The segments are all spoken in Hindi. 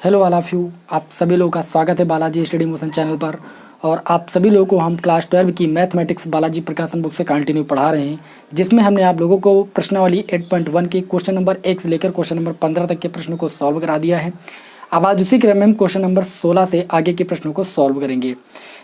हेलो ऑल ऑफ यू, आप सभी लोगों का स्वागत है बालाजी स्टडी मोशन चैनल पर। और आप सभी लोगों को हम क्लास 12 की मैथमेटिक्स बालाजी प्रकाशन बुक से कंटिन्यू पढ़ा रहे हैं, जिसमें हमने आप लोगों को प्रश्नावली 8.1 की क्वेश्चन नंबर 1 से लेकर क्वेश्चन नंबर 15 तक के प्रश्नों को सॉल्व करा दिया है। अब आज उसी क्रम में हम क्वेश्चन नंबर 16 से आगे के प्रश्नों को सॉल्व करेंगे।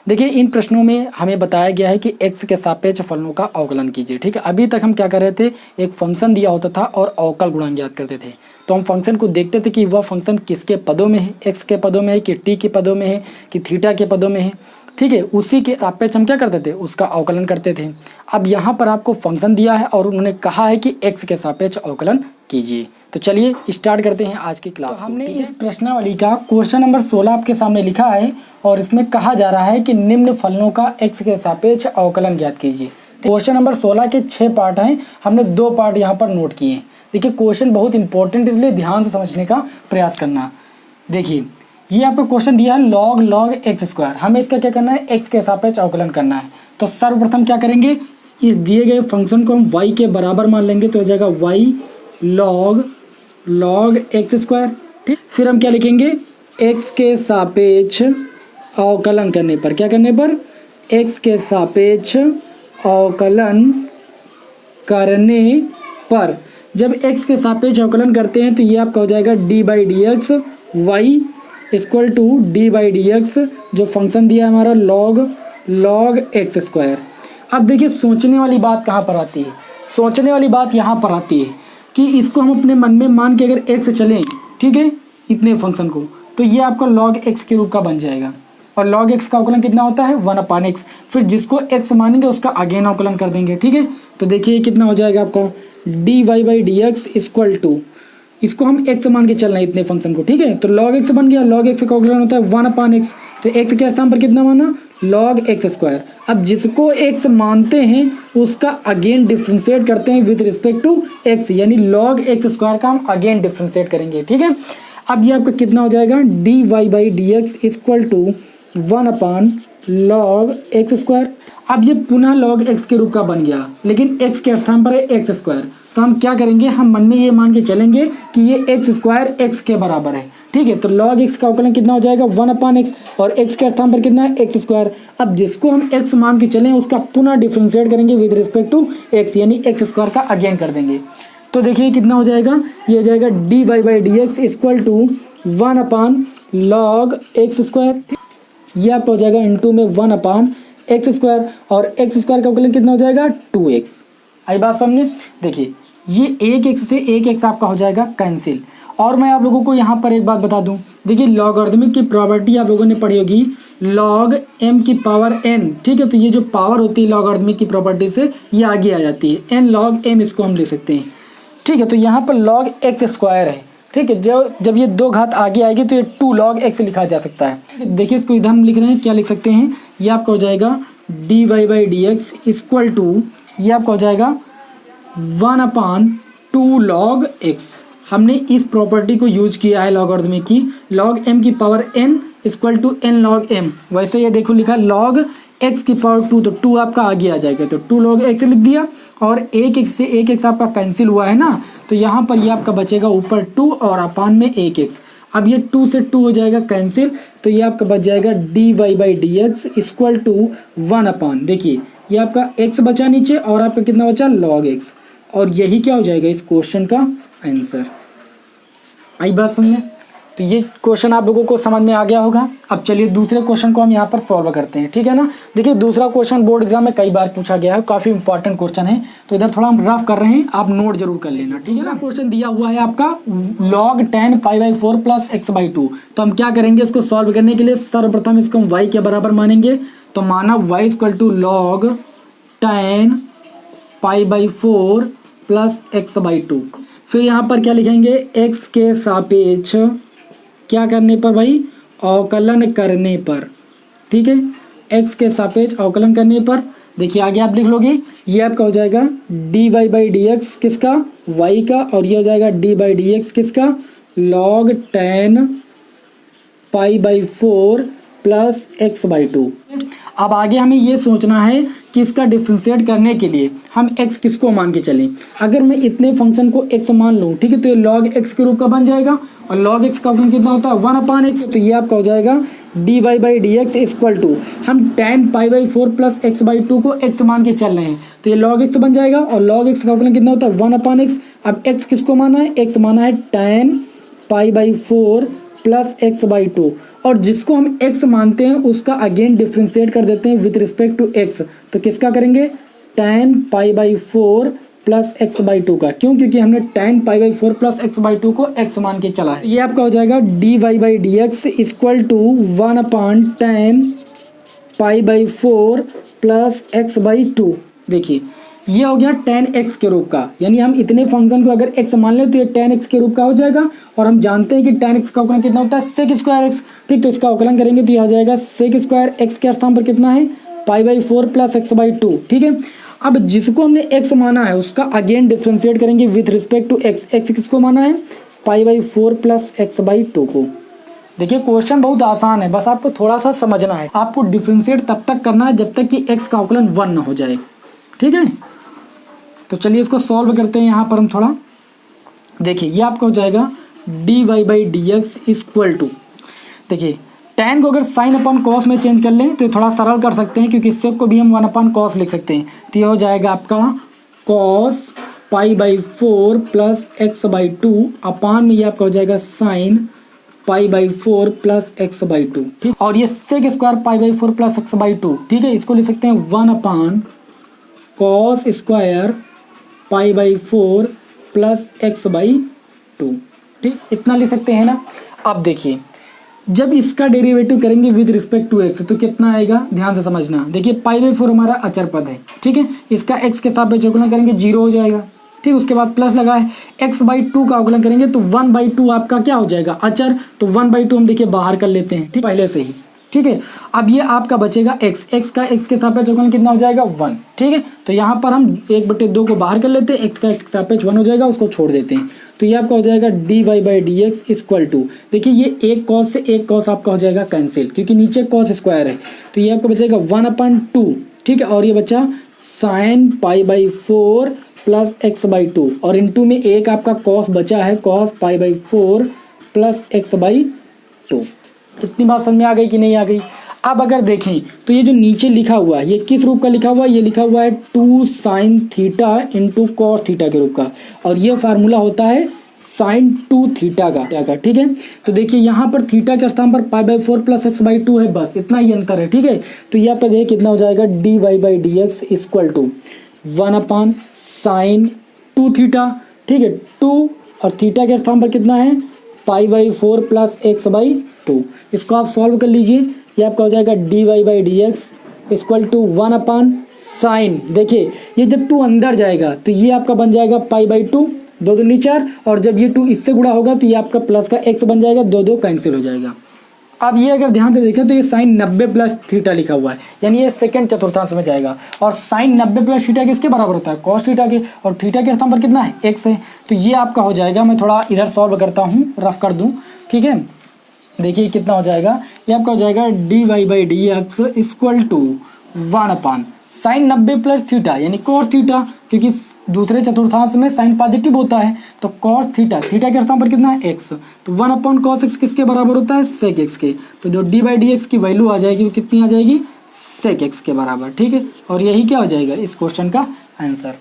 देखिए, इन प्रश्नों में हमें बताया गया है कि x के सापेक्ष फलनों का अवकलन कीजिए। ठीक है, अभी तक हम क्या कर रहे थे, एक फंक्शन दिया होता था और अवकल गुणांक ज्ञात करते थे। तो हम फंक्शन को देखते थे कि वह फंक्शन किसके पदों में है, x के पदों में है कि t के पदों में है कि थीटा के पदों में है। ठीक है, उसी के सापेक्ष हम क्या करते थे, उसका अवकलन करते थे। अब यहाँ पर आपको फंक्शन दिया है और उन्होंने कहा है कि x के सापेक्ष अवकलन कीजिए। तो चलिए स्टार्ट करते हैं आज की क्लास। तो हमने इस प्रश्नावली का क्वेश्चन नंबर 16 आपके सामने लिखा है और इसमें कहा जा रहा है कि निम्न फलनों का x के सापेक्ष अवकलन ज्ञात कीजिए। क्वेश्चन नंबर 16 के 6 पार्ट हैं, हमने 2 पार्ट यहाँ पर नोट किए हैं। देखिए, क्वेश्चन बहुत इंपॉर्टेंट, इसलिए ध्यान से समझने का प्रयास करना। देखिए, ये आपको क्वेश्चन दिया है log x स्क्वायर, हमें इसका क्या करना है, x के सापेक्ष अवकलन करना है। तो सर्वप्रथम क्या करेंगे, इस दिए गए फंक्शन को हम y के बराबर मान लेंगे, तो हो जाएगा y log x स्क्वायर। ठीक, फिर हम क्या लिखेंगे, x के सापेक्ष अवकलन करने पर, क्या करने पर, x के सापेक्ष अवकलन करने पर, जब x के सापेक्ष अवकलन करते हैं तो ये आपका हो जाएगा d/dx y equal to d/dx, जो फंक्शन दिया है हमारा log x स्क्वायर। अब देखिए, सोचने वाली बात कहाँ पर आती है, सोचने वाली बात यहाँ पर आती है कि इसको हम अपने मन में मान के अगर x चलें, ठीक है, इतने फंक्शन को, तो ये आपका log x के रूप का बन जाएगा। और log x का अवकलन कितना होता है, 1/x। फिर जिसको x मानेंगे उसका अगेन अवकलन कर देंगे। ठीक है, तो देखिए कितना हो जाएगा आपका dy/dx इक्वल टू, इसको हम x मान के चलना है इतने फंक्शन को। ठीक है, तो log x बन गया, log x का अवकलन होता है 1/x। तो x के स्थान पर कितना माना, log x स्क्वायर। अब जिसको x मानते हैं उसका अगेन डिफ्रेंशिएट करते हैं विद रिस्पेक्ट टू x, यानी log x स्क्वायर का हम अगेन डिफ्रेंशिएट करेंगे। ठीक है, अब ये आपका कितना हो जाएगा, dy/dx equal to 1/log x square. अब ये पुनः log x के रूप का बन गया, लेकिन x के स्थान पर है x स्क्वायर। तो हम क्या करेंगे, हम मन में ये मान के चलेंगे कि ये x स्क्वायर x के बराबर है। ठीक है, तो log x का अवकलन कितना हो जाएगा, 1/x, और x के स्थान पर कितना है, x स्क्वायर। अब जिसको हम x मान के चलें उसका पुनः डिफ्रेंशिएट करेंगे विद रिस्पेक्ट टू x, यानी x स्क्वायर का अगेन कर देंगे। तो देखिए कितना हो जाएगा, ये हो जाएगा dy/dx equal to 1/log x square. ये आपका हो जाएगा इंटू में 1/x स्क्वायर, और x स्क्वायर का अवकलन कितना हो जाएगा, 2x। आई बात समझे। देखिए, ये एक x से एक x आपका हो जाएगा कैंसिल। और मैं आप लोगों को यहाँ पर एक बात बता दूं, देखिए लॉगरिथमिक की प्रॉपर्टी आप लोगों ने पढ़ी होगी, log m की पावर n। ठीक है, तो ये जो पावर होती है लॉगरिथमिक की प्रॉपर्टी से ये आगे आ जाती है, n log m इसको हम लिख सकते हैं। ठीक है, तो यहाँ पर log x स्क्वायर है। ठीक है, जब ये 2 घात आगे आएगी तो ये 2 log x लिखा जा सकता है। देखिए, इसको इधर हम लिख रहे हैं, क्या लिख सकते हैं, ये आपका हो जाएगा dy/dx इक्वल टू, ये आपका हो जाएगा 1/2 log x। हमने इस प्रॉपर्टी को यूज किया है लॉगरिथमिक की, log m की power n equal to n log m। वैसे ये देखो लिखा log x की पावर 2, तो 2 आपका आगे आ जाएगा, तो 2 log x लिख दिया। और एक x से एक x आपका कैंसिल हुआ है ना, तो यहाँ पर ये आपका बचेगा ऊपर 2 और अपान में 1x। अब ये 2 से 2 हो जाएगा कैंसिल, तो ये आपका बच जाएगा dy/dx इक्वल टू 1/, देखिए ये आपका x बचा नीचे और आपका कितना बचा, log x। और यही क्या हो जाएगा इस क्वेश्चन का आंसर। आई बात समझे। तो ये क्वेश्चन आप लोगों को समझ में आ गया होगा। अब चलिए दूसरे क्वेश्चन को हम यहाँ पर सॉल्व करते हैं। ठीक है ना, देखिए दूसरा क्वेश्चन बोर्ड एग्जाम में कई बार पूछा गया है, काफ़ी इंपॉर्टेंट क्वेश्चन है, तो इधर थोड़ा हम रफ कर रहे हैं, आप नोट जरूर कर लेना। ठीक है ना, क्वेश्चन दिया हुआ है आपका log 10π/4 + x/2। तो हम क्या करेंगे, इसको सॉल्व करने के लिए सर्वप्रथम इसको हम y के बराबर मानेंगे, तो माना y equal to log 10π/4 + x/2। फिर यहाँ पर क्या लिखेंगे, x के सापेक्ष क्या करने पर भाई, अवकलन करने पर। ठीक है, x के सापेक्ष अवकलन करने पर, देखिए आगे आप लिख लोगे, ये आपका हो जाएगा dy/dx किसका, y का, और ये हो जाएगा d/dx किसका, log 10π/4 + x/2। अब आगे हमें ये सोचना है कि इसका डिफ्रेंशिएट करने के लिए हम x किसको मान के चलें। अगर मैं इतने फंक्शन को x मान लूँ, ठीक है, तो ये log x के रूप का बन जाएगा, और log x का अवकलन कितना होता है 1/x। तो ये आपका हो जाएगा dy/dx इक्वल टू, हम tan π/4 प्लस x/2 को x मान के चल रहे हैं तो ये log x बन जाएगा और log x का अवकलन कितना होता है 1/x। अब x किसको माना है, x माना है tan π/4 प्लस x/2 और जिसको हम x मानते हैं उसका अगेन डिफ्रेंशिएट कर देते हैं विथ रिस्पेक्ट टू x। तो किसका करेंगे tan π/4 प्लस x/2 का, क्यों, क्योंकि हमने tan π/4 प्लस x/2 को x मान के चला है। ये आपका हो जाएगा dy/dx equal to 1/tan π/4 plus x/2। देखिए ये हो गया tan x के रूप का, यानी हम इतने फंक्शन को अगर x मान लें तो ये tan x के रूप का हो जाएगा और हम जानते हैं कि tan x का अवकलन कितना होता है sec² x। ठीक, तो इसका अवकलन करेंगे तो ये हो जाएगा sec² x के स्थान पर कितना है π/4 प्लस x/2। ठीक है, अब जिसको हमने x माना है उसका अगेन डिफ्रेंशिएट करेंगे with respect to x। x किसको माना है π/4 प्लस x/2 को। देखिए क्वेश्चन बहुत आसान है, बस आपको थोड़ा सा समझना है। आपको डिफ्रेंशिएट तब तक करना है जब तक कि x का अवकलन 1 ना हो जाए। ठीक है, तो चलिए इसको सॉल्व करते हैं। यहाँ पर हम थोड़ा देखिए, ये आपका हो जाएगा dy/dx इक्वल टू, देखिए tan को अगर साइन अपॉन कॉस में चेंज कर लें तो ये थोड़ा सरल कर सकते हैं क्योंकि इससे को भी हम 1/cos लिख सकते हैं। तो ये हो जाएगा आपका cos π/4 प्लस x/2 अपान में ये आपका हो जाएगा साइन π/4 प्लस x/2। ठीक, और ये sec² π/4 प्लस x/2। ठीक है, इसको लिख सकते हैं 1/cos² π/4 प्लस x/2। ठीक, इतना लिख सकते हैं ना। अब देखिए जब इसका डेरिवेटिव करेंगे विद रिस्पेक्ट टू x तो कितना आएगा, ध्यान से समझना। देखिए π/4 हमारा अचर पद है। ठीक है, इसका x के सापेक्ष अवकलन करेंगे 0 हो जाएगा। ठीक, उसके बाद प्लस लगा है, x/2 का अवकलन करेंगे तो 1/2 आपका क्या हो जाएगा अचर, तो 1/2 हम देखिए बाहर कर लेते हैं। ठीक, पहले से ही। ठीक है, अब ये आपका बचेगा x का x के सापेक्ष अवकलन कितना हो जाएगा 1। ठीक है, तो यहाँ पर हम 1/2 को बाहर कर लेते हैं, x का x के सापेक्ष 1 हो जाएगा, उसको छोड़ देते हैं। तो ये आपका हो जाएगा dy/dx इक्वल टू, देखिए ये एक cos से एक cos आपका हो जाएगा कैंसिल क्योंकि नीचे cos² है। तो ये आपका बचेगा 1/2। ठीक है, और ये बचा sin π/4 प्लस x/2 और इनटू में एक आपका cos बचा है cos π/4 प्लस x/2। इतनी बात समझ में आ गई कि नहीं आ गई। अब अगर देखें तो ये जो नीचे लिखा हुआ है ये किस रूप का लिखा हुआ है, ये लिखा हुआ है 2 sin theta into cos theta के रूप का, और ये फार्मूला होता है sin 2 थीटा का। ठीक है, तो देखिए यहाँ पर थीटा के स्थान पर π/4 प्लस x/2 है, बस इतना ही अंतर है। ठीक है, तो ये आपका देखिए कितना हो जाएगा dy/dx equal to 1/sin 2 theta. ठीक है, 2 और थीटा के स्थान पर कितना है π/4 प्लस x/2। इसको आप सॉल्व कर लीजिए, ये आपका हो जाएगा dy/dx इक्वल टू 1/sin। देखिए ये जब 2 अंदर जाएगा तो ये आपका बन जाएगा π/2, 2 2 4, और जब ये 2 इससे गुणा होगा तो ये आपका प्लस का x बन जाएगा, 2 2 कैंसिल हो जाएगा। अब ये अगर ध्यान से देखें तो ये साइन 90 प्लस थीटा लिखा हुआ है, यानी ये सेकंड चतुर्थांश में जाएगा, और साइन 90 प्लस थीटा किसके बराबर होता है cos थीटा के, और थीटा के स्थान पर कितना है x है। तो ये आपका हो जाएगा, मैं थोड़ा इधर सॉल्व करता हूँ, रफ कर दूँ। ठीक है, देखिए कितना हो जाएगा, ये आपका हो जाएगा dy/dx equal to 1/sin 90 plus theta यानी cos थीटा, क्योंकि दूसरे चतुर्थांश में साइन पॉजिटिव होता है, तो cos थीटा, थीटा के स्थान पर कितना है x, तो 1/cos x किसके बराबर होता है sec x के। तो जो dy/dx की वैल्यू आ जाएगी वो कितनी आ जाएगी sec x के बराबर। ठीक है, और यही क्या हो जाएगा इस क्वेश्चन का आंसर।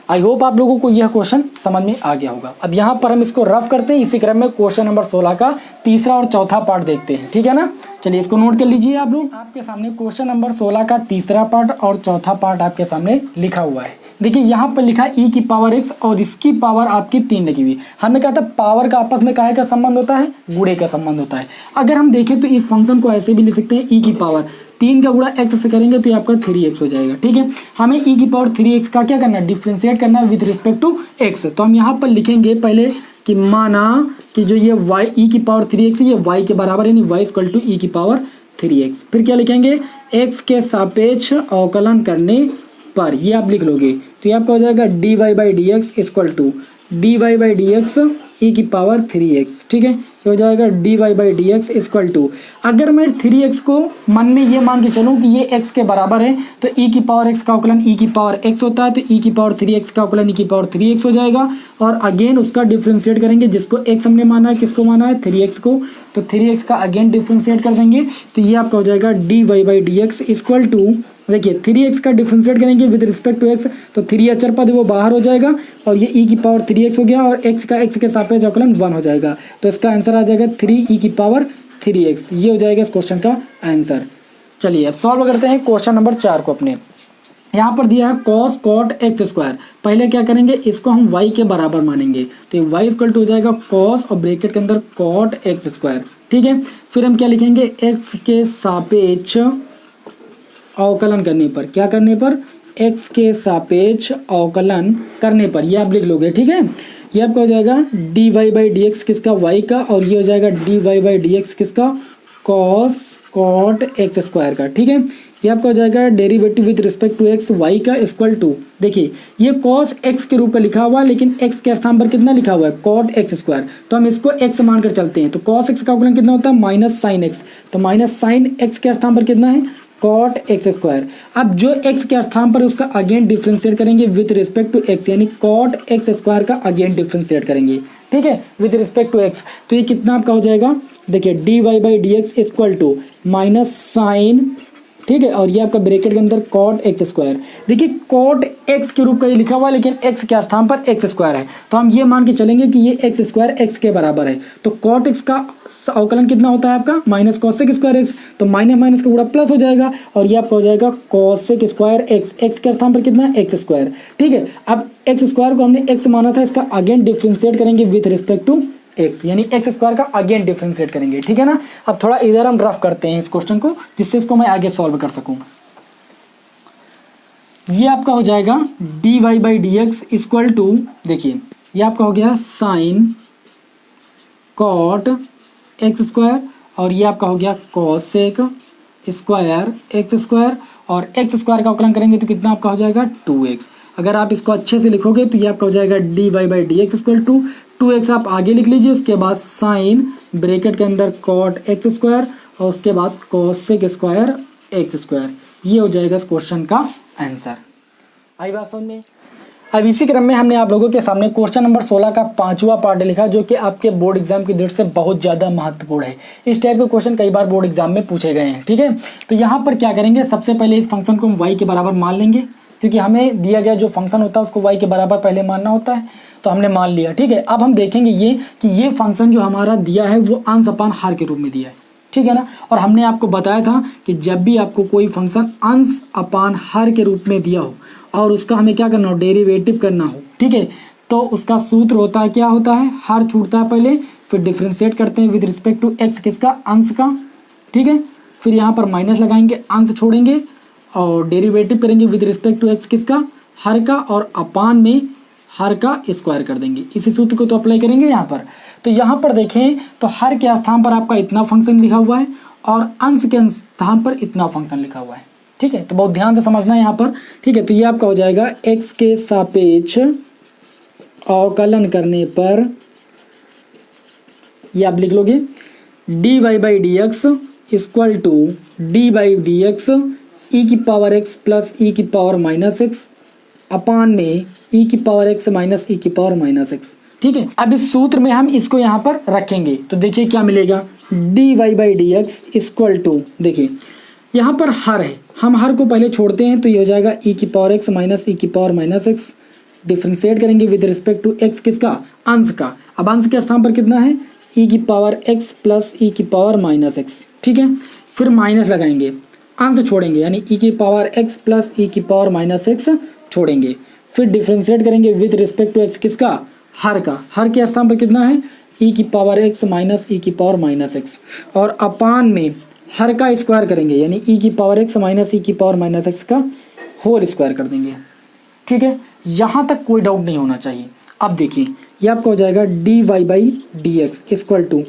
आई होप आप लोगों को यह क्वेश्चन समझ में आ गया होगा। अब यहाँ पर हम इसको रफ करते हैं, इसी क्रम में क्वेश्चन नंबर 16 का तीसरा और चौथा पार्ट देखते हैं। ठीक है ना, चलिए इसको नोट कर लीजिए आप लोग। आपके सामने क्वेश्चन नंबर 16 का तीसरा पार्ट और चौथा पार्ट आपके सामने लिखा हुआ है। देखिए यहाँ पर लिखा है e की पावर x और इसकी पावर आपकी 3 लगी हुई। हमने कहा था पावर का आपस में काहे का संबंध होता है, गुणे का संबंध होता है। अगर हम देखें तो इस फंक्शन को ऐसे भी लिख सकते हैं, e की पावर 3 का गुणा x से करेंगे तो ये आपका 3x हो जाएगा। ठीक है, हमें e की पावर 3x का क्या करना है, डिफ्रेंशिएट करना है विद रिस्पेक्ट टू x। तो हम यहाँ पर लिखेंगे पहले कि माना कि जो ये y e की पावर 3x है ये y के बराबर है, यानी y इक्वल टू e की पावर 3x। फिर क्या लिखेंगे, x के सापेक्ष अवकलन करने पर, ये आप लिख लोगे तो ये आपका हो जाएगा dy/dx equal to dy/dx e की पावर 3x। ठीक है, ये हो जाएगा dy by D x equal to, अगर मैं 3x को मन में ये मान के चलूँ कि ये x के बराबर है तो e की पावर x का अवकलन e की पावर x होता है, तो e की पावर 3x का अवकलन e की पावर 3x हो जाएगा। और अगेन उसका डिफ्रेंशिएट करेंगे, जिसको x हमने माना है, किसको माना है 3x को, तो 3x का अगेन डिफ्रेंशिएट कर देंगे, तो ये आपका हो जाएगा dy by D x equal to, देखिए 3x का डिफ्रेंशिएट करेंगे विद रिस्पेक्ट टू x, तो 3 अचर पद वो बाहर हो जाएगा और ये e की पावर 3x हो गया और x का x के सापेक्ष अवकलन 1 हो जाएगा, तो इसका आंसर आ जाएगा 3e की पावर 3x। ये हो जाएगा इस क्वेश्चन का आंसर। चलिए अब सॉल्व करते हैं क्वेश्चन नंबर 4 को अपने। यहाँ पर दिया है कॉस कॉट एक्स स्क्वायर, पहले क्या करेंगे, इसको हम y के बराबर मानेंगे, तो ये y इक्वल टू हो जाएगा कॉस और ब्रैकेट के अंदर कॉट एक्स स्क्वायर, ठीक है। फिर हम क्या लिखेंगे, x के सापेक्ष अवकलन करने पर, क्या करने पर, x के सापेक्ष अवकलन करने पर, ये आप लिख लोगे, ठीक है। ये आपका हो जाएगा dy बाई डी एक्स किसका, y का, और ये हो जाएगा dy बाई डी एक्स किसका, cos cot एक्स स्क्वायर का, ठीक है। ये आपका हो जाएगा derivative with respect to x y का इक्वल टू, देखिए ये cos x के रूप में लिखा हुआ है, लेकिन x के स्थान पर कितना लिखा हुआ है, cot एक्स स्क्वायर, तो हम इसको x मानकर चलते हैं, तो cos x का अवकलन कितना होता है, माइनस साइन x, तो माइनस साइन x के स्थान पर कितना है, कॉट एक्स स्क्वायर। अब जो x के स्थान पर उसका अगेन डिफ्रेंशिएट करेंगे विद रिस्पेक्ट टू x, यानी कॉट एक्स स्क्वायर का अगेन डिफ्रेंशिएट करेंगे, ठीक है, विद रिस्पेक्ट टू x, तो ये कितना आपका हो जाएगा, देखिए dy by D x equal to minus sine, ठीक है, और ये आपका ब्रैकेट के अंदर कॉट एक्स स्क्वायर, देखिए कॉट एक्स के रूप का ये लिखा हुआ है, लेकिन x के स्थान पर एक्स स्क्वायर है, तो हम ये मान के चलेंगे कि ये एक्स स्क्वायर x के बराबर है, तो कॉट एक्स का अवकलन कितना होता है आपका, माइनस कॉसेक स्क्वायर एक्स, तो माइनस माइनस का पूरा प्लस हो जाएगा, और ये आपका हो जाएगा कॉसेक स्क्वायर एक्स, एक्स के स्थान पर कितना है, एक्स स्क्वायर, ठीक है। अब एक्स स्क्वायर को हमने x माना था, इसका अगेन डिफ्रेंशिएट करेंगे विथ रिस्पेक्ट टू x, यानी एक्स स्क्वायर का अगेन डिफ्रेंशिएट करेंगे, ठीक है ना। अब थोड़ा इधर हम रफ करते हैं इस क्वेश्चन को, जिससे इसको मैं आगे सॉल्व कर सकूं। ये आपका हो जाएगा dy by D x equal to, देखिए ये आपका हो गया साइन कॉट एक्स स्क्वायर, और ये आपका हो गया कॉसेक स्क्वायर एक्स स्क्वायर, और एक्स स्क्वायर का अवकलन करेंगे तो कितना आपका हो जाएगा 2x। अगर आप इसको अच्छे से लिखोगे तो ये आपका हो जाएगा dy by D x equal to 2x, आप आगे लिख लीजिए, उसके बाद साइन ब्रैकेट के अंदर कॉट एक्स स्क्वायर और उसके बाद कॉसेक स्क्वायर एक्स स्क्वायर। ये हो जाएगा इस क्वेश्चन का आंसर। आई बात समझ में। अब इसी क्रम में हमने आप लोगों के सामने क्वेश्चन नंबर 16 का 5वां पार्ट लिखा, जो कि आपके बोर्ड एग्जाम की दृष्टि से बहुत ज़्यादा महत्वपूर्ण है। इस टाइप के क्वेश्चन कई बार बोर्ड एग्जाम में पूछे गए हैं, ठीक है। तो यहाँ पर क्या करेंगे, सबसे पहले इस फंक्शन को हम y के बराबर मान लेंगे, क्योंकि हमें दिया गया जो फंक्शन होता है उसको y के बराबर पहले मानना होता है, तो हमने मान लिया, ठीक है। अब हम देखेंगे ये कि ये फंक्शन जो हमारा दिया है वो अंश अपान हर के रूप में दिया है, ठीक है ना। और हमने आपको बताया था कि जब भी आपको कोई फंक्शन अंश अपान हर के रूप में दिया हो और उसका हमें क्या करना हो, डेरिवेटिव करना हो, ठीक है, तो उसका सूत्र होता है, क्या होता है, हर छूटता है पहले, फिर डिफ्रेंशिएट करते हैं विद रिस्पेक्ट टू x, किसका, अंश का, ठीक है, फिर यहाँ पर माइनस लगाएंगे, अंश छोड़ेंगे और डेरिवेटिव करेंगे विद रिस्पेक्ट टू x, किसका, हर का, और अपान में हर का स्क्वायर कर देंगे। इसी सूत्र को तो अप्लाई करेंगे यहाँ पर। तो यहाँ पर देखें तो हर के स्थान पर आपका इतना फंक्शन लिखा हुआ है और अंश के स्थान पर इतना फंक्शन लिखा हुआ है, ठीक है। तो बहुत ध्यान से समझना है यहाँ पर, ठीक है। तो ये आपका हो जाएगा x के सापेक्ष अवकलन करने पर, ये आप लिख लोगे dy by D x equal to D by D X E की पावर x प्लस ई की पावर माइनस x अपान में ई की पावर x माइनस ई की पावर माइनस x, ठीक है। अब इस सूत्र में हम इसको यहाँ पर रखेंगे, तो देखिए क्या मिलेगा, dy by D x equal to, देखिए यहाँ पर हर है, हम हर को पहले छोड़ते हैं, तो ये हो जाएगा ई की पावर x माइनस ई की पावर माइनस x, डिफ्रेंशिएट करेंगे विद रिस्पेक्ट टू x, किसका, अंश का। अब अंश के स्थान पर कितना है, ई की पावर x प्लस ई की पावर माइनस x, ठीक है। फिर माइनस लगाएंगे, अंश छोड़ेंगे, यानी ई की पावर x प्लस ई की पावर माइनस x छोड़ेंगे, फिर डिफ्रेंशिएट करेंगे विद रिस्पेक्ट टू x, किसका, हर का। हर के स्थान पर कितना है, ई की पावर x माइनस ई की पावर माइनस x, और अपान में हर का स्क्वायर करेंगे, यानी ई की पावर x माइनस ई की पावर माइनस x का होल स्क्वायर कर देंगे, ठीक है। यहाँ तक कोई डाउट नहीं होना चाहिए। अब देखिए ये आपका हो जाएगा dy by D x equal to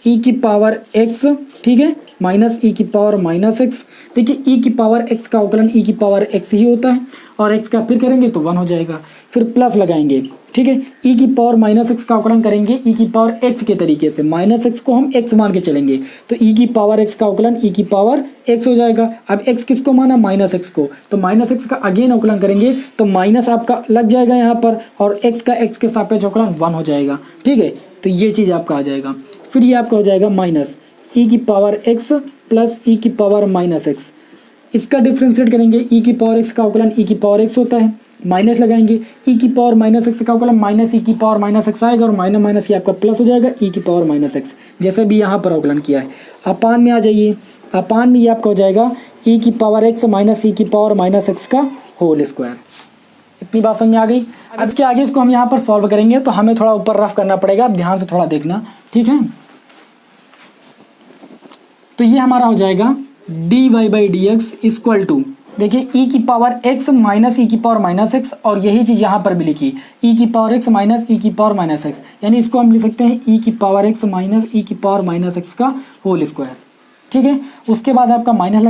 E की पावर x, ठीक है, माइनस ई की पावर माइनस x। देखिए ई की पावर x का अवकलन ई की पावर x ही होता है, और x का फिर करेंगे तो 1 हो जाएगा। फिर प्लस लगाएंगे, ठीक है। ई की पावर माइनस एक्स का अवकलन करेंगे ई की पावर एक्स के तरीके से, माइनस एक्स को हम एक्स मान के चलेंगे, तो ई की पावर एक्स का अवकलन ई की पावर एक्स हो जाएगा। अब एक्स किसको माना, माइनस एक्स को, तो माइनस एक्स का अगेन अवकलन करेंगे तो माइनस आपका लग जाएगा यहाँ पर, और एक्स का एक्स के सापेक्ष अवकलन 1 हो जाएगा, ठीक है। तो ये चीज़ आपका आ जाएगा। फिर ये आपका हो जाएगा माइनस ई की पावर एक्स प्लस ई की पावर माइनस एक्स, इसका डिफ्रेंशिएट करेंगे, ई की पावर एक्स का अवकलन ई की पावर एक्स होता है, माइनस लगाएंगे, ई की पावर माइनस एक्स का अवकलन माइनस ई की पावर माइनस एक्स आएगा, और माइनस माइनस ये आपका प्लस हो जाएगा ई की पावर माइनस एक्स, जैसे भी यहाँ पर अवकलन किया है। अपान में आ जाइए, अपान में ये आपका हो जाएगा ई की पावर एक्स माइनस ई की पावर माइनस एक्स का होल स्क्वायर। इतनी बात समझ में आ गई। अब इसके आगे इसको हम यहाँ पर सॉल्व करेंगे तो हमें थोड़ा ऊपर रफ करना पड़ेगा, आप ध्यान से थोड़ा देखना, ठीक है। तो ये हमारा हो जाएगा d y by D x equal to, देखिए ई की पावर एक्स माइनस ई की पावर माइनस एक्स, और यही चीज़ यहाँ पर भी लिखी ई की पावर एक्स माइनस ई की पावर माइनस एक्स, यानी इसको हम लिख सकते हैं ई की पावर एक्स माइनस ई की पावर माइनस एक्स का होल स्क्वायर, ठीक है। उसके बाद आपका माइनस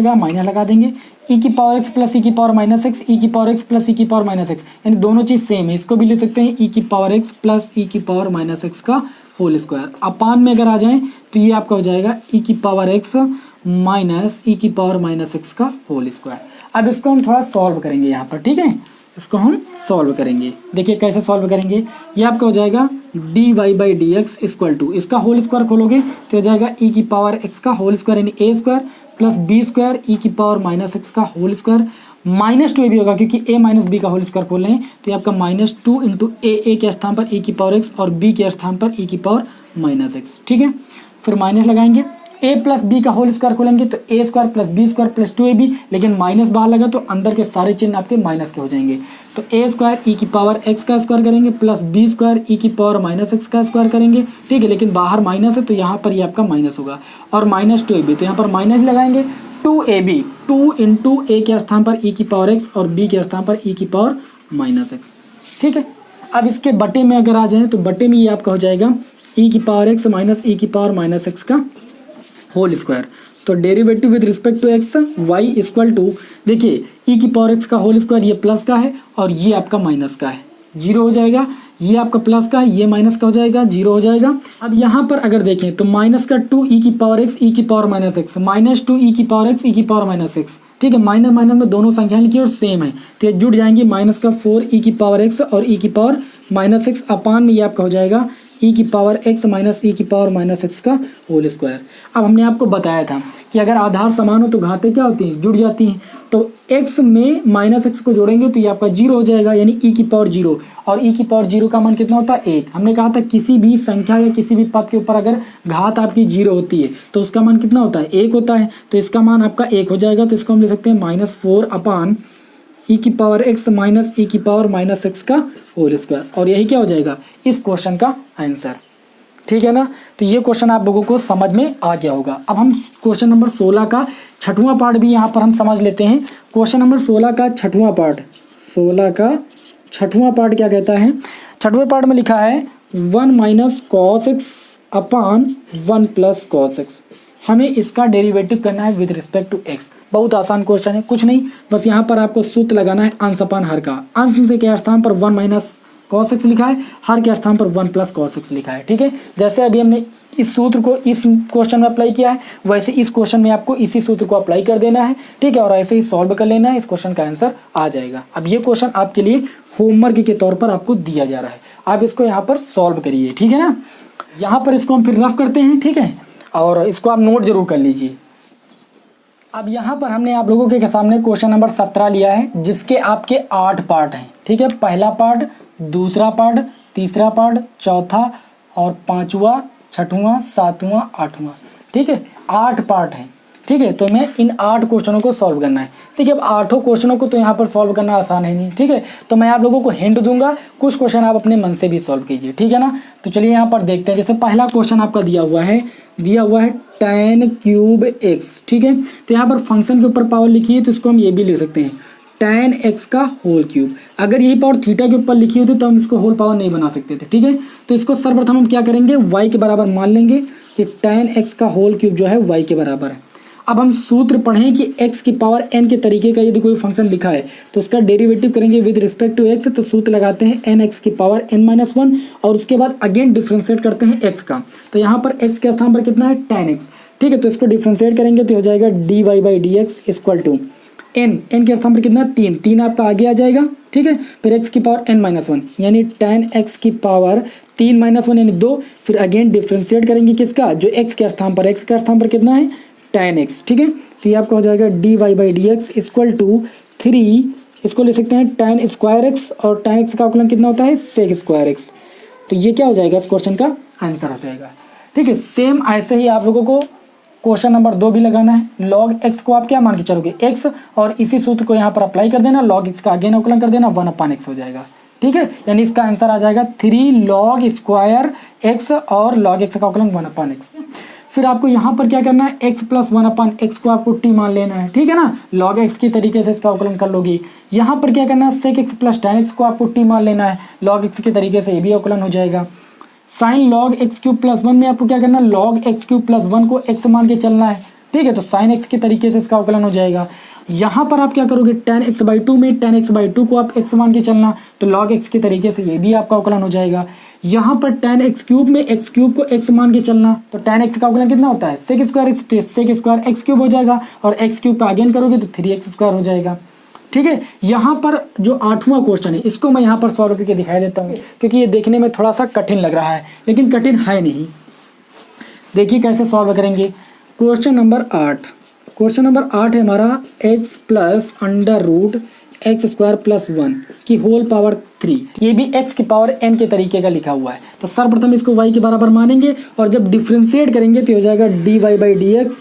लगा देंगे, ई की पावर एक्स प्लस ई की पावर माइनस एक्स, ई की पावर एक्स प्लस ई की पावर माइनस एक्स, यानी दोनों चीज़ सेम है, इसको भी लिख सकते हैं ई की पावर एक्स प्लस ई की पावर माइनस एक्स का होल स्क्वायर। अपान में अगर आ जाएँ तो ये आपका हो जाएगा ई की पावर एक्स माइनस ई की पावर माइनस एक्स का होल स्क्वायर। अब इसको हम थोड़ा सॉल्व करेंगे यहाँ पर, ठीक है, इसको हम सॉल्व करेंगे। देखिए कैसे सॉल्व करेंगे, ये आपका हो जाएगा d y by D x equal to, इसका होल स्क्वायर खोलोगे तो हो जाएगा ई की पावर एक्स का होल स्क्वायर यानी a square plus B square e की पावर माइनस एक्स का होल स्क्वायर, माइनस 2 भी होगा क्योंकि ए माइनस बी का होल स्क्वायर खोल रहे हैं, तो ये आपका -2 इंटू ए के स्थान पर ई की पावर एक्स और बी के स्थान पर ई की पावर माइनस एक्स, ठीक है। फिर माइनस लगाएंगे, ए प्लस बी का होल स्क्वायर खोलेंगे तो A square plus B square plus 2ab, लेकिन माइनस बाहर लगा तो अंदर के सारे चिन्ह आपके माइनस के हो जाएंगे, तो ए स्क्वायर ई की पावर एक्स का स्क्वायर करेंगे प्लस बी स्क्वायर ई की पावर माइनस एक्स का स्क्वायर करेंगे, ठीक है, लेकिन बाहर माइनस है तो यहाँ पर ये आपका माइनस होगा, और -2ab, तो यहाँ पर माइनस लगाएंगे 2ab, 2 इंटू ए के स्थान पर ई की पावर एक्स और बी के स्थान पर ई की पावर माइनस एक्स, ठीक है। अब इसके बटे में अगर आ जाए तो बटे में ये आपका हो जाएगा ई की पावर एक्स माइनस ई की पावर माइनस एक्स का होल स्क्वायर, तो derivative with respect to x y equal to, देखिए ई की पावर एक्स का होल स्क्वायर ये प्लस का है और ये आपका माइनस का है, 0 हो जाएगा, ये आपका प्लस का है, ये माइनस का हो जाएगा, 0 हो जाएगा। अब यहाँ पर अगर देखें तो माइनस का 2 ई की पावर एक्स ई की पावर माइनस एक्स, -2 ई की पावर एक्स ई की पावर माइनस एक्स, ठीक है, माइनस माइनस में दोनों संख्या लिखी और सेम है तो ये जुड़ जाएंगे, माइनस का 4 ई की पावर एक्स और ई की पावर माइनस एक्स अपान में ये आपका हो जाएगा ई की पावर एक्स माइनस ई की पावर माइनस एक्स का होल स्क्वायर। अब हमने आपको बताया था कि अगर आधार समान हो तो घातें क्या होती हैं, जुड़ जाती हैं, तो x में माइनस एक्स को जोड़ेंगे तो ये आपका 0 हो जाएगा, यानी ई की पावर 0, और ई की पावर 0 का मान कितना होता है 1। हमने कहा था किसी भी संख्या या किसी भी पद के ऊपर अगर घात आपकी 0 होती है तो उसका मान कितना होता है 1 होता है, तो इसका मान आपका 1 हो जाएगा, तो इसको हम ले सकते हैं -4 अपान ई की पावर एक्स माइनस ई की पावर माइनस एक्स का होल स्क्वायर, और यही क्या हो जाएगा इस क्वेश्चन का आंसर, ठीक है ना। तो ये क्वेश्चन आप लोगों को समझ में आ गया होगा। अब हम क्वेश्चन नंबर 16 का छठवां पार्ट भी यहाँ पर हम समझ लेते हैं। क्वेश्चन नंबर 16 का छठवां पार्ट, 16 का छठवां पार्ट क्या कहता है, छठवें पार्ट में लिखा है 1 माइनस कॉस एक्स अपान 1 प्लस कॉस एक्स, हमें इसका डेरिवेटिव करना है विद रिस्पेक्ट टू एक्स। बहुत आसान क्वेश्चन है, कुछ नहीं, बस यहाँ पर आपको सूत्र लगाना है अंश अपान हर का, अंश से के स्थान पर 1 माइनस कॉस एक्स लिखा है, हर के स्थान पर 1 प्लस कॉस एक्स लिखा है, ठीक है। जैसे अभी हमने इस सूत्र को इस क्वेश्चन में अप्लाई किया है, वैसे इस क्वेश्चन में आपको इसी सूत्र को अप्लाई कर देना है, ठीक है, और ऐसे ही सॉल्व कर लेना है, इस क्वेश्चन का आंसर आ जाएगा। अब ये क्वेश्चन आपके लिए होमवर्क के तौर पर आपको दिया जा रहा है, आप इसको यहाँ पर सॉल्व करिए, ठीक है ना। यहाँ पर इसको हम फिर रफ करते हैं, ठीक है, और इसको आप नोट जरूर कर लीजिए। अब यहाँ पर हमने आप लोगों के सामने क्वेश्चन नंबर 17 लिया है, जिसके आपके 8 पार्ट हैं, ठीक है, पहला पार्ट, दूसरा पार्ट, तीसरा पार्ट, चौथा और 5वां, 6वां, 7वां, 8वां, ठीक है, 8 पार्ट हैं, ठीक है। तो मैं इन 8 क्वेश्चनों को सॉल्व करना है, ठीक है। अब 8 क्वेश्चनों को तो यहाँ पर सॉल्व करना आसान है नहीं, ठीक है, तो मैं आप लोगों को हिंट दूंगा, कुछ क्वेश्चन आप अपने मन से भी सॉल्व कीजिए, ठीक है ना। तो चलिए यहाँ पर देखते हैं। जैसे पहला क्वेश्चन आपका दिया हुआ है tan क्यूब एक्स, ठीक है, तो यहाँ पर फंक्शन के ऊपर पावर लिखी है तो इसको हम ये भी लिख सकते हैं tan x का होल क्यूब। अगर यही पावर थीटा के ऊपर लिखी होती तो हम इसको होल पावर नहीं बना सकते थे, ठीक है। तो इसको सर्वप्रथम हम क्या करेंगे, y के बराबर मान लेंगे कि tan x का होल क्यूब जो है y के बराबर है। अब हम सूत्र पढ़ें कि x की पावर n के तरीके का यदि कोई फंक्शन लिखा है तो उसका डेरिवेटिव करेंगे विद रिस्पेक्ट टू x, तो सूत्र लगाते हैं nx की पावर n-1 और उसके बाद अगेन डिफ्रेंशिएट करते हैं x का। तो यहाँ पर x के स्थान पर कितना है tan x, ठीक है। तो इसको डिफ्रेंशिएट करेंगे तो हो जाएगा dy/dx इक्वल टू n के स्थान पर कितना 3 आपका आगे आ जाएगा, ठीक है। फिर x की पावर n-1 यानी tan x की पावर 3-1 यानी 2, फिर अगेन डिफ्रेंशिएट करेंगे किसका, जो x के स्थान पर कितना है tan x, ठीक है। तो ये आपका हो जाएगा dy/dx इक्वल टू 3, इसको ले सकते हैं tan स्क्वायर x और tan x का अवकलन कितना होता है sec स्क्वायर x। तो ये क्या हो जाएगा, इस क्वेश्चन का आंसर हो जाएगा, ठीक है। सेम ऐसे ही आप लोगों को क्वेश्चन नंबर 2 भी लगाना है। log x को आप क्या मान के चलोगे x, और इसी सूत्र को यहाँ पर अप्लाई कर देना, log x का अगेन अवकलन कर देना 1/x हो जाएगा, ठीक है। यानी इसका आंसर आ जाएगा 3 log स्क्वायर x और log x का अवकलन 1/x। फिर आपको यहाँ पर क्या करना है, x प्लस 1/x को आपको t मान लेना है, ठीक है ना। log x की तरीके से इसका अवकलन कर लोगी। यहाँ पर क्या करना है, sec x plus tan x को आपको t मान लेना है, log x के तरीके से ये भी अवकलन हो जाएगा। Sine log x cube plus 1 में आपको क्या करना है, log x क्यूब प्लस 1 को x मान के चलना है, ठीक है। तो साइन x के तरीके से इसका अवकलन हो जाएगा। यहाँ पर आप क्या करोगे, tan x/2 में tan x/2 को आप x मान के चलना, तो log x के तरीके से ये भी आपका अवकलन हो जाएगा। यहाँ पर tan x क्यूब में x क्यूब को x मान के चलना, तो tan x का अवकलन कितना होता है sec स्क्वायर x, तो sec स्क्वायर x क्यूब हो जाएगा और x क्यूब का अगेन करोगे तो 3x स्क्वायर हो जाएगा, ठीक है। यहाँ पर जो 8वां क्वेश्चन है इसको मैं यहाँ पर सॉल्व करके दिखाई देता हूँ, क्योंकि ये देखने में थोड़ा सा कठिन लग रहा है, लेकिन कठिन है नहीं। देखिए कैसे सॉल्व करेंगे। क्वेश्चन नंबर 8 है हमारा x plus under root x square plus 1 की होल पावर 3। ये भी x की पावर n के तरीके का लिखा हुआ है। तो सर्वप्रथम इसको y के बराबर मानेंगे और जब डिफ्रेंशिएट करेंगे तो हो जाएगा dy/dx,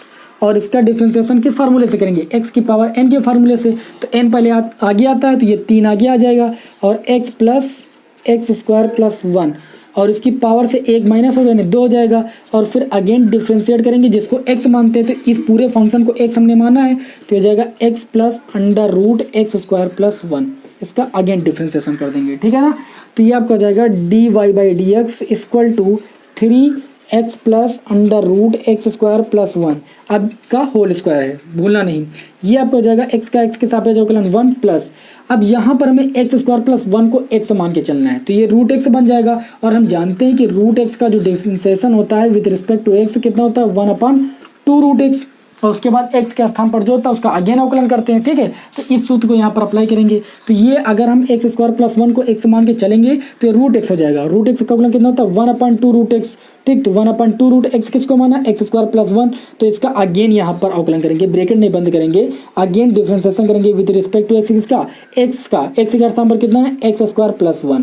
और इसका डिफ्रेंशिएशन किस फार्मूले से करेंगे, x की पावर n के फार्मूले से। तो n पहले आगे आता है तो ये 3 आगे आ जाएगा और x plus x square plus 1 और इसकी पावर से 1 माइनस हो जाए 2 हो जाएगा, और फिर अगेन डिफ्रेंशिएट करेंगे जिसको x मानते हैं, तो इस पूरे फंक्शन को x हमने माना है तो हो जाएगा x plus under root x square plus 1, इसका अगेन डिफ्रेंशिएशन कर देंगे, ठीक है ना। तो ये आपका हो जाएगा dy/dx equal to 3x plus under root x square plus 1 अब का होल स्क्वायर है, भूलना नहीं। ये आपका हो जाएगा x का x के सापेक्ष अवकलन 1 प्लस, अब यहाँ पर हमें एक्स स्क्वायर प्लस 1 को x मान के चलना है, तो ये रूट x बन जाएगा। और हम जानते हैं कि रूट x का जो डिफ्रेंशिएशन होता है विद रिस्पेक्ट टू x कितना होता है 1/2 रूट x, और उसके बाद x के स्थान पर जो होता है उसका अगेन अवकलन करते हैं, ठीक है। तो इस सूत्र को यहाँ पर अप्लाई करेंगे, तो ये अगर हम एक्स स्क्वायर प्लस 1 को x मान के चलेंगे तो ये रूट x हो जाएगा। रूट x का अवकलन कितना होता है 1/2 रूट x, ठीक। तो 1/2 रूट x किसको माना, एक्स स्क्वायर प्लस 1, तो इसका अगेन यहाँ पर अवकलन करेंगे, ब्रैकेट नहीं बंद करेंगे, अगेन डिफ्रेंशिएशन करेंगे विद रिस्पेक्ट टू x किसका, x का, x के स्थान पर कितना है एक्स स्क्वायर प्लस 1,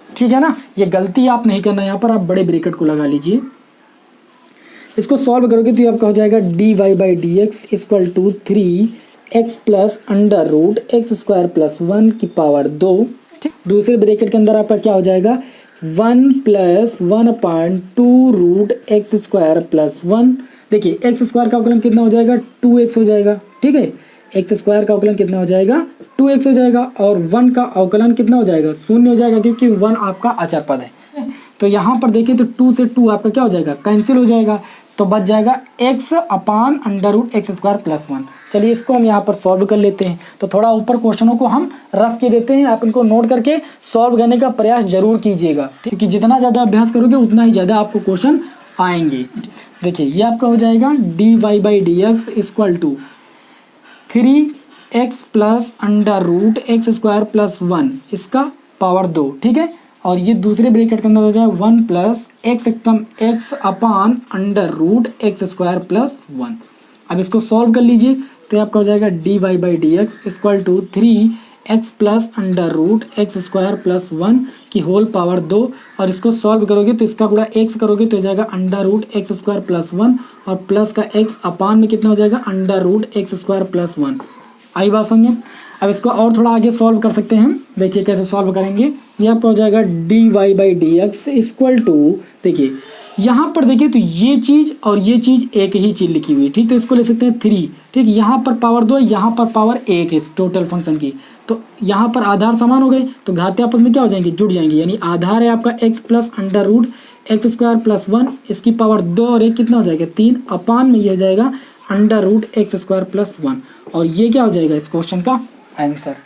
ठीक है ना। ये गलती आप नहीं करना, यहाँ पर आप बड़े ब्रैकेट को लगा लीजिए। इसको सॉल्व करोगे तो ये आपका हो जाएगा dy/dx equal to 3x plus under root x square plus 1 की पावर 2, ठीक। दूसरे ब्रैकेट के अंदर आपका क्या हो जाएगा 1 plus 1/2 root x square plus 1। देखिए एक्स स्क्वायर का अवकलन कितना हो जाएगा 2x हो जाएगा, ठीक है। एक्स स्क्वायर का अवकलन कितना हो जाएगा 2x हो जाएगा, और 1 का अवकलन कितना हो जाएगा 0 हो जाएगा, क्योंकि 1 आपका अचर पद है। तो यहाँ पर देखिए तो 2 से 2 आपका क्या हो जाएगा कैंसिल हो जाएगा, तो बच जाएगा x upon under root x square plus 1। चलिए इसको हम यहाँ पर सॉल्व कर लेते हैं। तो थोड़ा ऊपर क्वेश्चनों को हम रफ के देते हैं, आप इनको नोट करके सॉल्व करने का प्रयास जरूर कीजिएगा, क्योंकि जितना ज़्यादा अभ्यास करोगे उतना ही ज़्यादा आपको क्वेश्चन आएंगे। देखिए ये आपका हो जाएगा dy/dx equal to 3x plus under root x square plus 1 इसका पावर 2, ठीक है। और ये दूसरे ब्रैकेट के अंदर हो जाए 1 plus x upon under root x square plus 1। अब इसको सॉल्व कर लीजिए तो आपका हो जाएगा dy/dx equal to 3x plus under root x square plus 1 की होल पावर 2, और इसको सॉल्व करोगे तो इसका गुणा x करोगे तो हो जाएगा under root x square plus 1, और प्लस का x अपान में कितना हो जाएगा under root x square plus 1। आई बात समझे। अब इसको और थोड़ा आगे सॉल्व कर सकते हैं हम, देखिए कैसे सॉल्व करेंगे। ये आपका हो जाएगा dy/dx इक्वल टू, देखिए यहाँ पर देखिए तो ये चीज़ और ये चीज़ एक ही चीज़ लिखी हुई, ठीक। तो इसको ले सकते हैं 3, ठीक। यहाँ पर पावर 2 यहाँ पर पावर 1 है टोटल फंक्शन की, तो यहाँ पर आधार समान हो गए तो घाते आपस में क्या हो जाएंगे जुड़ जाएंगे, यानी आधार है आपका x plus under root x square plus 1, इसकी पावर 2 और 1 कितना हो जाएगा 3, अपान में ये हो जाएगा √x² + 1 और ये क्या हो जाएगा इस क्वेश्चन का आंसर।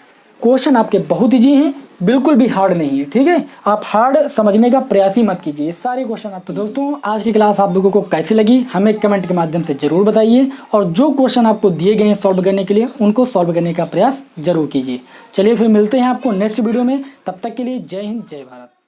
क्वेश्चन आपके बहुत ईजी हैं, बिल्कुल भी हार्ड नहीं है, ठीक है। आप हार्ड समझने का प्रयास ही मत कीजिए, सारे क्वेश्चन आप। तो दोस्तों आज की क्लास आप लोगों को कैसी लगी हमें कमेंट के माध्यम से जरूर बताइए, और जो क्वेश्चन आपको दिए गए हैं सॉल्व करने के लिए उनको सॉल्व करने का प्रयास जरूर कीजिए। चलिए फिर मिलते हैं आपको नेक्स्ट वीडियो में, तब तक के लिए जय हिंद जय भारत।